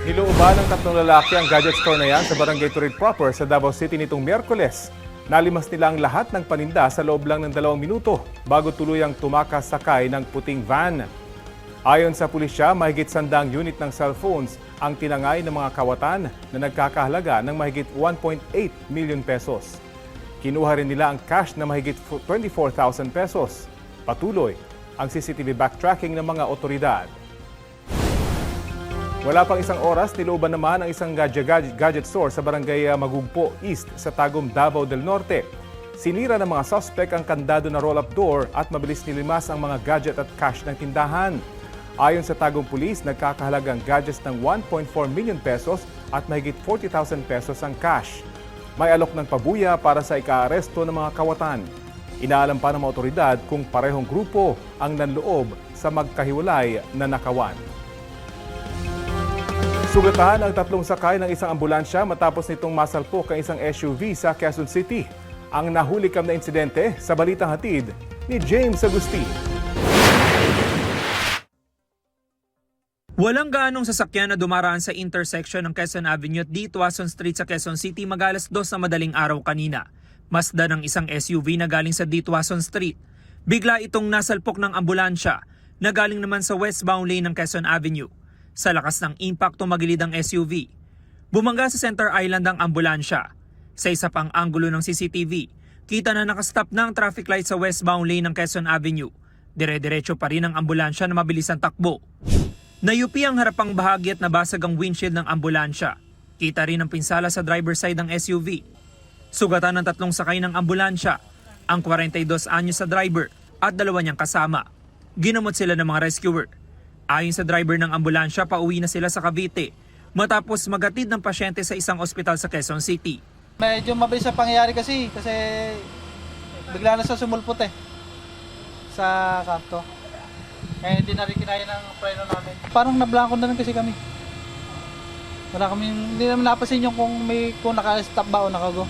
Nilooban ng tatlong lalaki ang gadget store na yan sa Barangay Turid proper sa Davao City nitong Miyerkules. Nalimas nila ang lahat ng paninda sa loob lang ng 2 minuto bago tuluyang tumakas sakay ng puting van. Ayon sa pulisya, mahigit 100 unit ng cellphones ang tinangay ng mga kawatan na nagkakahalaga ng mahigit 1.8 million pesos. Kinuha rin nila ang cash na mahigit 24,000 pesos. Patuloy ang CCTV backtracking ng mga otoridad. Wala pang isang oras, nilooban naman ang isang gadget store sa Barangay Magugpo East sa Tagum, Davao del Norte. Sinira ng mga suspect ang kandado na roll-up door at mabilis nilimas ang mga gadget at cash ng tindahan. Ayon sa Tagum Police, nagkakahalagang gadgets ng 1.4 million pesos at mahigit 40,000 pesos ang cash. May alok ng pabuya para sa ika-aresto ng mga kawatan. Inaalam pa ng mga otoridad kung parehong grupo ang nanloob sa magkahiwalay na nakawan. Sugatan ang tatlong sakay ng isang ambulansya matapos nitong masalpok ang isang SUV sa Quezon City. Ang nahulikam na insidente sa balitang hatid ni James Agustin. Walang gaanong sasakyan na dumaraan sa intersection ng Quezon Avenue at D. Tuason Street sa Quezon City mag-alas 2 na madaling araw kanina. Masdan ng isang SUV na galing sa D. Tuason Street. Bigla itong nasalpok ng ambulansya na galing naman sa westbound lane ng Quezon Avenue. Sa lakas ng impact, tumagilid ang SUV. Bumangga sa Center Island ang ambulansya. Sa isa pang anggulo ng CCTV, kita na nakastop na ang traffic light sa westbound lane ng Quezon Avenue. Dire-diretso pa rin ang ambulansya na mabilis ang takbo. Nayupi ang harapang bahagi at nabasag ang windshield ng ambulansya. Kita rin ang pinsala sa driver side ng SUV. Sugatan ng tatlong sakay ng ambulansya, ang 42 anyos sa driver at 2 niyang kasama. Ginamot sila ng mga rescuer. Ayon sa driver ng ambulansya, pauwi na sila sa Cavite matapos magatid ng pasyente sa isang ospital sa Quezon City. Medyo mabilis ang pangyayari kasi bigla na sa sumulpot sa kanto. Kaya hindi na rin kinaya ng preno namin. Parang nablangko na rin kasi kami. Hindi naman napasin yung kung naka-stop ba o nakago.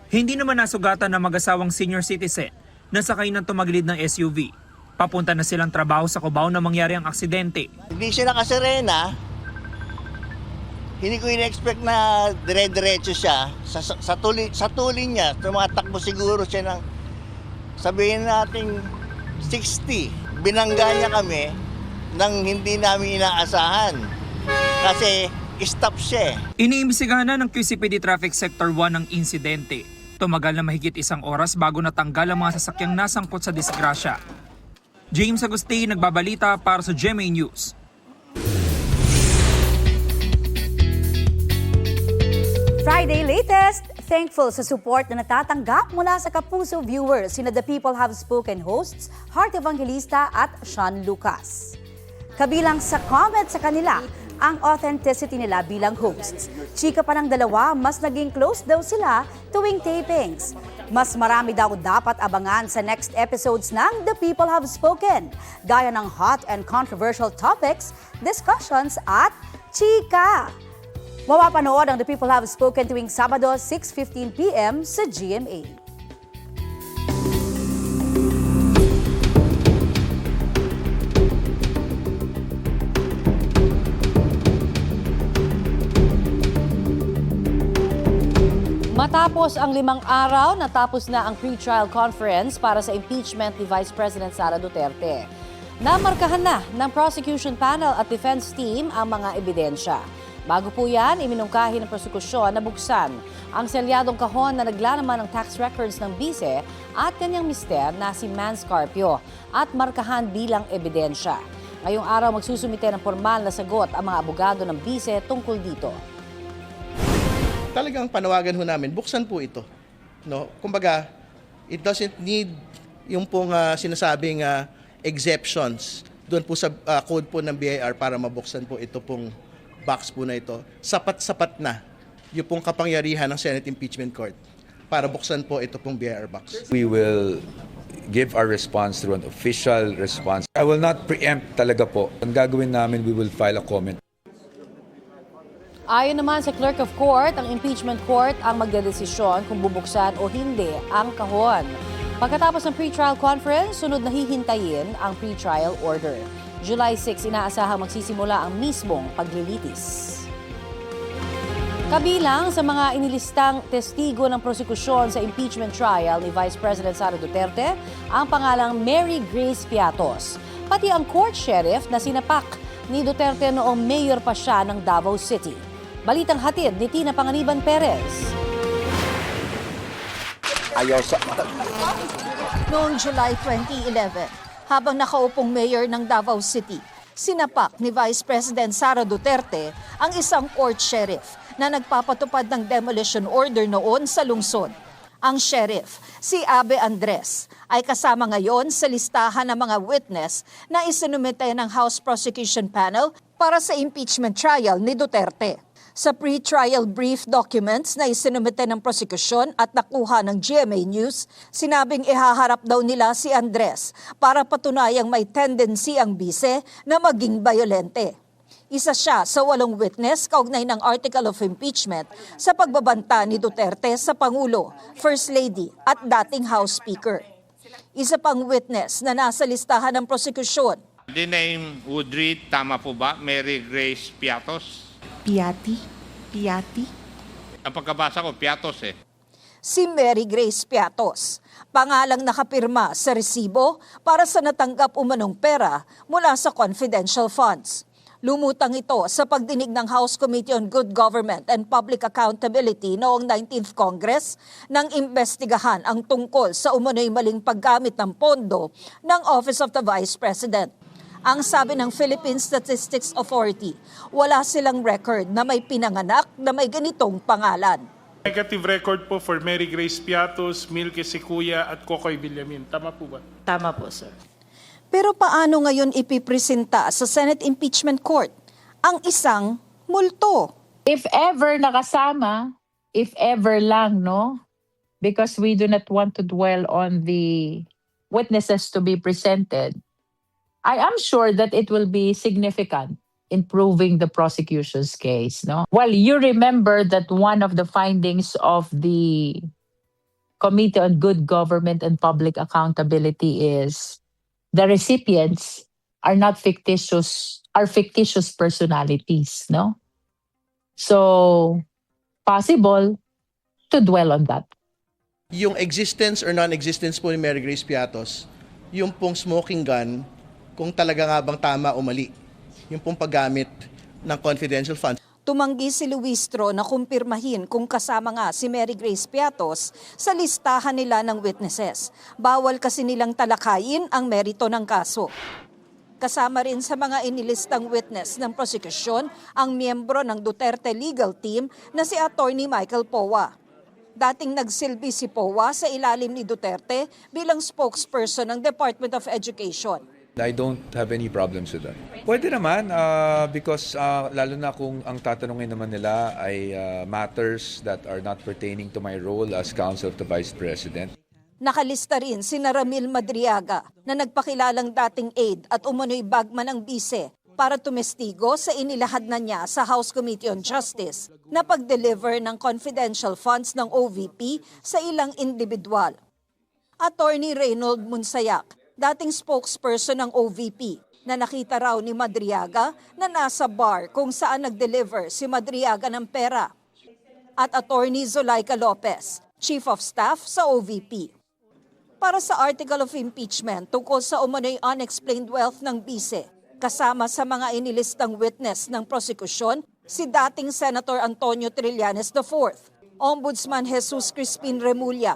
Hindi naman nasugatan ng mag-asawang senior citizen na sakay ng tumagilid ng SUV. Papunta na silang trabaho sa Cubao na mangyari ang aksidente. Hindi siya nakasirena. Hindi ko in-expect na dire-diretso siya. Sa tulin niya, tumatakbo siguro siya ng, sabihin natin, 60. Binangga niya kami nang hindi namin inaasahan. Kasi stop siya. Iniimbestigahan na ng QCPD Traffic Sector 1 ang insidente. Tumagal na mahigit 1 oras bago natanggal ang mga sasakyang nasangkot sa disgrasya. James Agustin, nagbabalita para sa GMA News. Friday latest! Thankful sa support na natatanggap mula sa Kapuso viewers sina The People Have Spoken hosts, Heart Evangelista at Sean Lucas. Kabilang sa comment sa kanila, ang authenticity nila bilang hosts. Chika pa ng dalawa, mas naging close daw sila tuwing tapings. Mas marami daw dapat abangan sa next episodes ng The People Have Spoken, gaya ng hot and controversial topics, discussions at chika. Mapapanood ang The People Have Spoken tuwing Sabado 6:15 p.m. sa GMA. Matapos ang 5 araw, natapos na ang pre-trial conference para sa impeachment ni Vice President Sara Duterte. Namarkahan na ng prosecution panel at defense team ang mga ebidensya. Bago po yan, iminungkahi ng prosekusyon na buksan ang selyadong kahon na naglalaman ng tax records ng bise at kanyang mister na si Man Scarpio at markahan bilang ebidensya. Ngayong araw magsusumite ng formal na sagot ang mga abogado ng bise tungkol dito. Talagang panawagan ho namin, buksan po ito. No? Kumbaga, it doesn't need yung pong sinasabing exceptions doon po sa code po ng BIR para mabuksan po ito pong box po na ito. Sapat-sapat na yung pong kapangyarihan ng Senate Impeachment Court para buksan po ito pong BIR box. We will give our response through an official response. I will not preempt talaga po. Ang gagawin namin, we will file a comment. Ayon naman sa Clerk of Court, ang impeachment court ang magdedesisyon kung bubuksan o hindi ang kahon. Pagkatapos ng pre-trial conference, sunod na hihintayin ang pre-trial order. July 6, inaasahang magsisimula ang mismong paglilitis. Kabilang sa mga inilistang testigo ng prosekusyon sa impeachment trial ni Vice President Sara Duterte, ang pangalang Mary Grace Piatos. Pati ang court sheriff na sinapak ni Duterte noong mayor pa siya ng Davao City. Balitang hatid ni Tina Panganiban Perez. Noong July 2011, habang nakaupong mayor ng Davao City, sinapak ni Vice President Sara Duterte ang isang court sheriff na nagpapatupad ng demolition order noon sa lungsod. Ang sheriff, si Abe Andres, ay kasama ngayon sa listahan ng mga witness na isinumite ng House Prosecution Panel para sa impeachment trial ni Duterte. Sa pre-trial brief documents na isinumite ng prosekusyon at nakuha ng GMA News, sinabing ihaharap daw nila si Andres para patunayang may tendency ang bise na maging bayolente. Isa siya sa 8 witness kaugnay ng article of impeachment sa pagbabanta ni Duterte sa Pangulo, First Lady at dating House Speaker. Isa pang witness na nasa listahan ng prosekusyon. The name would read, tama po ba, Mary Grace Piatos? Piati? Ang pagkabasa ko, Piatos eh. Si Mary Grace Piatos, pangalang nakapirma sa resibo para sa natanggap umanong pera mula sa confidential funds. Lumutang ito sa pagdinig ng House Committee on Good Government and Public Accountability noong 19th Congress nang imbestigahan ang tungkol sa umano'y maling paggamit ng pondo ng Office of the Vice President. Ang sabi ng Philippine Statistics Authority, wala silang record na may pinanganak na may ganitong pangalan. Negative record po for Mary Grace Piatos, Milky Sikuya at Kokoy Villamin. Tama po ba? Tama po, sir. Pero paano ngayon ipipresenta sa Senate Impeachment Court ang isang multo? If ever nakasama, if ever lang, no? Because we do not want to dwell on the witnesses to be presented. I am sure that it will be significant in proving the prosecution's case, no? Well, you remember that one of the findings of the Committee on Good Government and Public Accountability is the recipients are not fictitious, are fictitious personalities, no? So, possible to dwell on that. Yung existence or non-existence po ni Mary Grace Piatos, yung pong smoking gun, kung talaga nga bang tama o mali, yung pong paggamit ng confidential funds. Tumanggi si Luistro na kumpirmahin kung kasama nga si Mary Grace Piatos sa listahan nila ng witnesses. Bawal kasi nilang talakayin ang merito ng kaso. Kasama rin sa mga inilistang witness ng prosekusyon ang miyembro ng Duterte legal team na si Attorney Michael Powa. Dating nagsilbi si Powa sa ilalim ni Duterte bilang spokesperson ng Department of Education. I don't have any problems with that. Pwede naman because lalo na kung ang tatanungin naman nila ay matters that are not pertaining to my role as counsel of the Vice President. Nakalista rin si Ramil Madriaga na nagpakilalang dating aide at umano'y bagman ng bise para tumestigo sa inilahad na niya sa House Committee on Justice na pag-deliver ng confidential funds ng OVP sa ilang individual. Attorney Reynold Munsayak, dating spokesperson ng OVP, na nakita raw ni Madriaga na nasa bar kung saan nag-deliver si Madriaga ng pera. At Attorney Zulaika Lopez, Chief of Staff sa OVP. Para sa article of impeachment tungkol sa umano'y unexplained wealth ng bise, kasama sa mga inilistang witness ng prosekusyon, si dating Senator Antonio Trillanes IV, Ombudsman Jesus Crispin Remulla,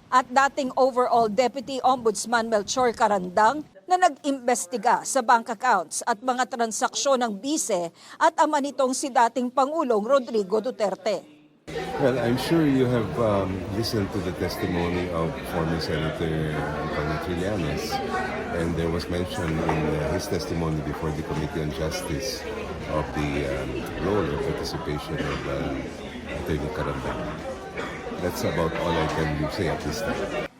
at dating overall Deputy Ombudsman Melchor Carandang na nag-imbestiga sa bank accounts at mga transaksyon ng bise at ama nitong si dating Pangulong Rodrigo Duterte. Well, I'm sure you have listened to the testimony of former Senator Antonio Trillanes, and there was mention in his testimony before the Committee on Justice of the role and participation of Attorney Carandang. That's about all I can say at this time.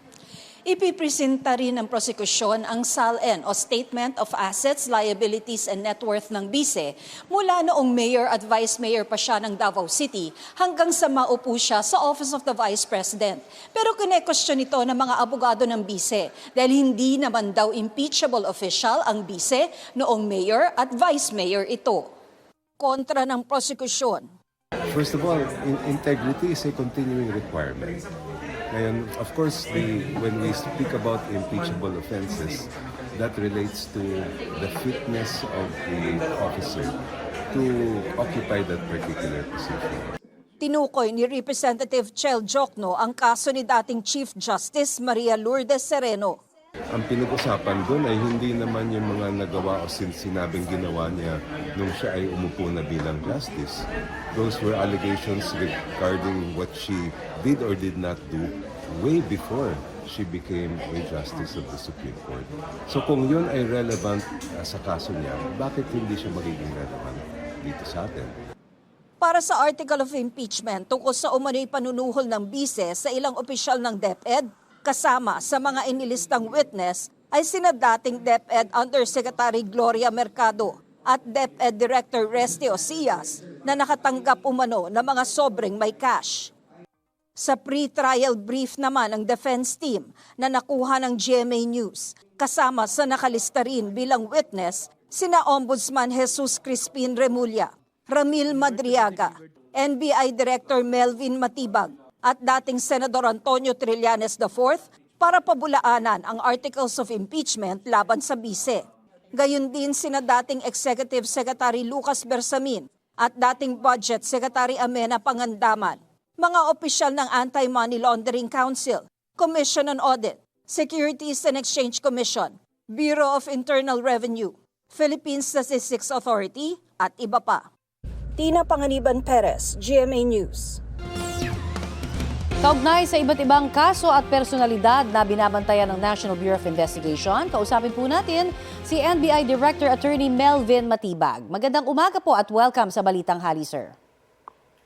Ipipresenta rin ng prosekusyon ang SALN o Statement of Assets, Liabilities and Net Worth ng bise mula noong mayor at vice mayor pa siya ng Davao City hanggang sa maupo siya sa Office of the Vice President. Pero kine-question ito ng mga abogado ng bise dahil hindi naman daw impeachable official ang bise noong mayor at vice mayor ito. Kontra ng prosekusyon. First of all, integrity is a continuing requirement. And of course, when we speak about impeachable offenses, that relates to the fitness of the officer to occupy that particular position. Tinukoy ni Representative Chel Jokno ang kaso ni dating Chief Justice Maria Lourdes Sereno. Ang pinag-usapan doon ay hindi naman yung mga nagawa o sinabing ginawa niya nung siya ay umupo na bilang justice. Those were allegations regarding what she did or did not do way before she became a justice of the Supreme Court. So kung yun ay relevant sa kaso niya, bakit hindi siya magiging relevant dito sa atin? Para sa article of impeachment tungkol sa umano'y panunuhol ng bise sa ilang opisyal ng DepEd, kasama sa mga inilistang witness ay sina dating DepEd Undersecretary Gloria Mercado at DepEd Director Reste Osias na nakatanggap umano ng mga sobreng may cash. Sa pre-trial brief naman ng defense team na nakuha ng GMA News, kasama sa nakalista rin bilang witness sina Ombudsman Jesus Crispin Remulla, Ramil Madriaga, NBI Director Melvin Matibag at dating Senador Antonio Trillanes IV para pabulaanan ang articles of impeachment laban sa bise. Gayun din sina dating Executive Secretary Lucas Bersamin at dating Budget Secretary Amena Pangandaman, mga opisyal ng Anti-Money Laundering Council, Commission on Audit, Securities and Exchange Commission, Bureau of Internal Revenue, Philippine Statistics Authority at iba pa. Tina Panganiban Perez, GMA News. Kaugnay sa iba't ibang kaso at personalidad na binabantayan ng National Bureau of Investigation, kausapin po natin si NBI Director Attorney Melvin Matibag. Magandang umaga po at welcome sa Balitang Hali, sir.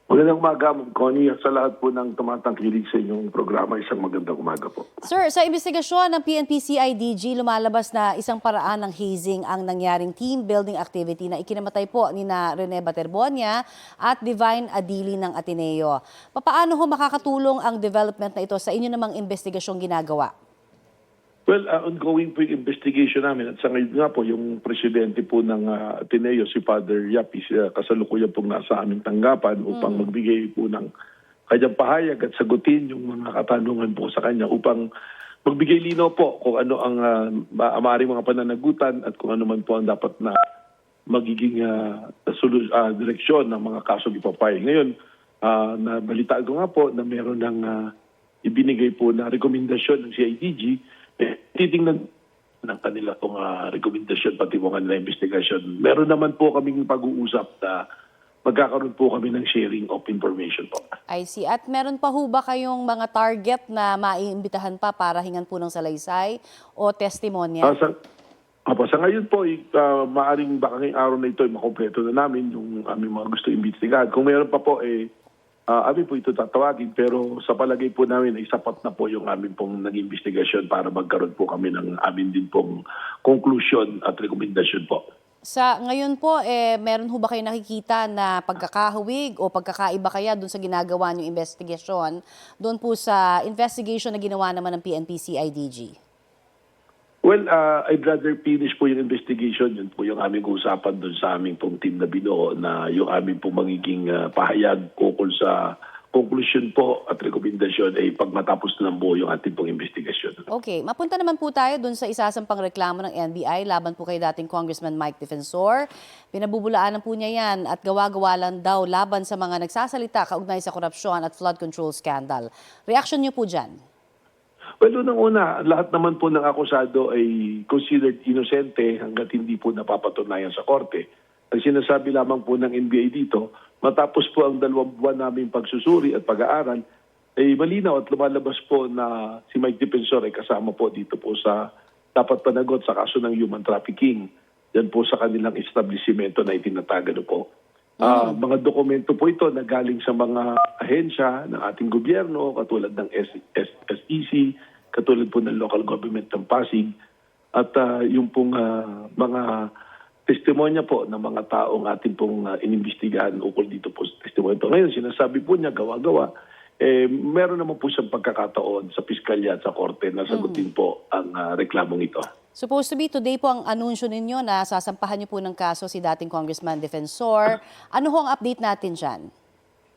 Magandang umaga, Ma'am Connie. Sa lahat po ng tumatangkilig sa inyong programa, isang magandang umaga po. Sir, sa investigasyon ng PNP-CIDG, lumalabas na isang paraan ng hazing ang nangyaring team building activity na ikinamatay po ni na Rene Baterbonia at Divine Adili ng Ateneo. Paano ho makakatulong ang development na ito sa inyo namang investigasyong ginagawa? Well, ongoing po yung investigation namin at sa ngayon nga po yung presidente po ng Ateneo, si Father Yapi, kasalukuyan pong nasa aming tanggapan upang magbigay po ng kanyang pahayag at sagutin yung mga katanungan po sa kanya upang magbigay linaw po kung ano ang maaaring mga pananagutan at kung ano man po ang dapat na magiging direksyon ng mga kasong ipapay. Ngayon, nabalitaan ko nga po na meron ng ibinigay po na rekomendasyon ng CIDG. Titingnan ng kanila pong rekomendasyon pati po kanila investigasyon. Meron naman po kaming pag-uusap na magkakaroon po kami ng sharing of information po. I see. At meron pa ho ba kayong mga target na maiimbitahan pa para hingan po ng salaysay o testimonya? Sa ngayon po, maaring baka ngayong araw na ito ay makompleto na namin yung aming mga gusto imbestigahan. Kung meron pa po, amin po ito tatawagin, pero sa palagay po namin ay sapat na po yung amin pong nag-investigasyon para magkaroon po kami ng amin din pong conclusion at rekomendasyon po. Sa ngayon po, meron ho ba kayo nakikita na pagkakahawig o pagkakaiba kaya doon sa ginagawa niyong investigasyon doon po sa investigation na ginawa naman ng PNP-CIDG? Well, I'd rather finish po yung investigation. Yun po yung aming usapan doon sa aming pong team na binuo na yung aming pong magiging pahayag ukol sa conclusion po at rekomendasyon ay pag matapos na ng buo yung ating pong investigasyon. Okay, mapunta naman po tayo doon sa isasampang reklamo ng NBI laban po kay dating Congressman Mike Defensor. Pinabubulaanan po niya yan at gawa-gawa lang daw laban sa mga nagsasalita kaugnay sa korupsyon at flood control scandal. Reaction niyo po dyan? Well, unang-una, lahat naman po ng akusado ay considered inosente hanggat hindi po napapatunayan sa korte. Ang sinasabi lamang po ng NBI dito, matapos po ang 2 buwan naming pagsusuri at pag-aaral, ay malinaw at lumalabas po na si Mike Defensor ay kasama po dito po sa dapat panagot sa kaso ng human trafficking. Yan po sa kanilang establishmento na itinatagano po. Mga dokumento po ito na galing sa mga ahensya ng ating gobyerno, katulad ng SEC, katulad po ng local government ng Pasig, at yung pong mga testimonya po ng mga taong ating pong inimbestigahan ukol dito po sa testimonya ito. Ngayon, sinasabi po niya, gawa-gawa, meron naman po siyang pagkakataon sa piskalya at sa korte na sagutin po ang reklamong ito. Supposed to be today po ang anunsyo ninyo na sasampahan niyo po ng kaso si dating Congressman Defensor. Ano ho ang update natin dyan?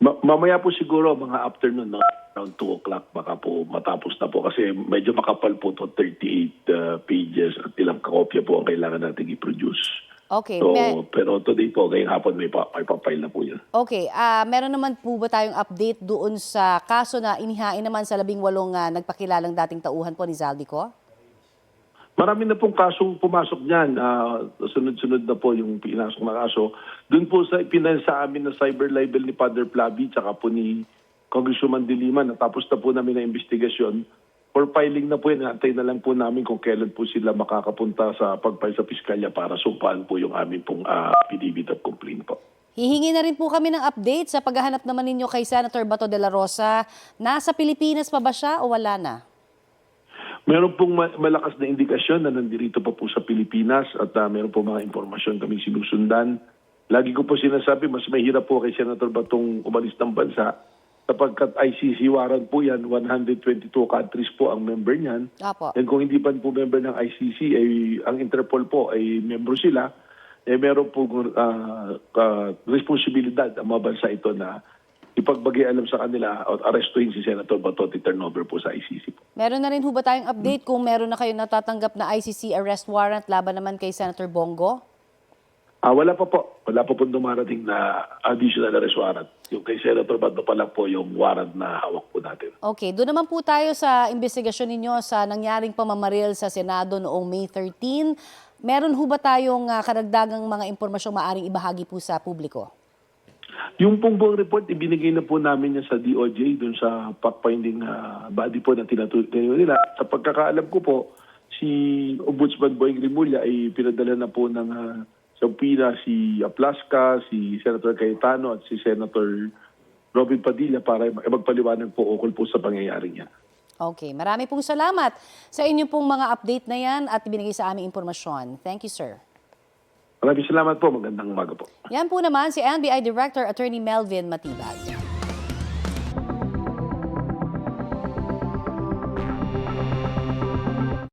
Mamaya po siguro mga afternoon, no? Around 2 o'clock baka po matapos na po kasi medyo makapal po to 38 pages at ilang kopya po ang kailangan natin i-produce. Okay. So, pero today po, ngayong hapon may papile na po yan. Okay, meron naman po ba tayong update doon sa kaso na inihain naman sa 18 nagpakilalang dating tauhan po ni Zaldico? Marami na pong kasong pumasok niyan. Sunod-sunod na po yung pinasok na kaso. Doon po sa ipinasa amin na cyber libel ni Father Plavi tsaka po ni Congresswoman De Lima, natapos na po namin ang investigasyon. For filing na po yan, antay na lang po namin kung kailan po sila makakapunta sa pagfile sa piskalya para sumpaan po yung amin pong affidavit of complaint po. Hihingi na rin po kami ng update sa paghahanap naman ninyo kay Senator Bato de la Rosa. Nasa Pilipinas pa ba siya o wala na? Meron pong malakas na indikasyon na nandito pa po sa Pilipinas at meron po mga impormasyon kaming sinusundan. Lagi ko po sinasabi, mas mahirap po kay Senator Batong umalis ng bansa sapagkat ICC warrant po yan, 122 countries po ang member niyan. Apo. And kung hindi pa po member ng ICC, ay, ang Interpol po ay member sila, meron po responsibilidad ang mga bansa ito na ipagbagay-alam sa kanila at arestuhin si Senator Bato at i-turnover po sa ICC po. Meron na rin ho ba tayong update kung meron na kayo natatanggap na ICC arrest warrant laban naman kay Senator Bongo? Wala pa po. Wala pa po dumarating na additional arrest warrant. Yung kay Senator Bato pa lang po yung warrant na hawak po natin. Okay, doon naman po tayo sa investigasyon ninyo sa nangyaring pamamaril sa Senado noong May 13. Meron ho ba tayong karagdagang mga impormasyong maaring ibahagi po sa publiko? Yung pong buong report, ibinigay na po namin yan sa DOJ dun sa fact-finding body po na tinatuloy nila. Sa pagkakaalam ko po, si Ombudsman Boying Rimulya ay pinadala na po ng subpoena si Aplasca, si Senator Cayetano at si Senator Robin Padilla para magpaliwanag po ukol po sa pangyayaring yan. Okay, marami pong salamat sa inyo pong mga update na yan at binigay sa aming impormasyon. Thank you, sir. Maraming salamat po. Magandang umaga po. Yan po naman si NBI Director Attorney Melvin Matibag.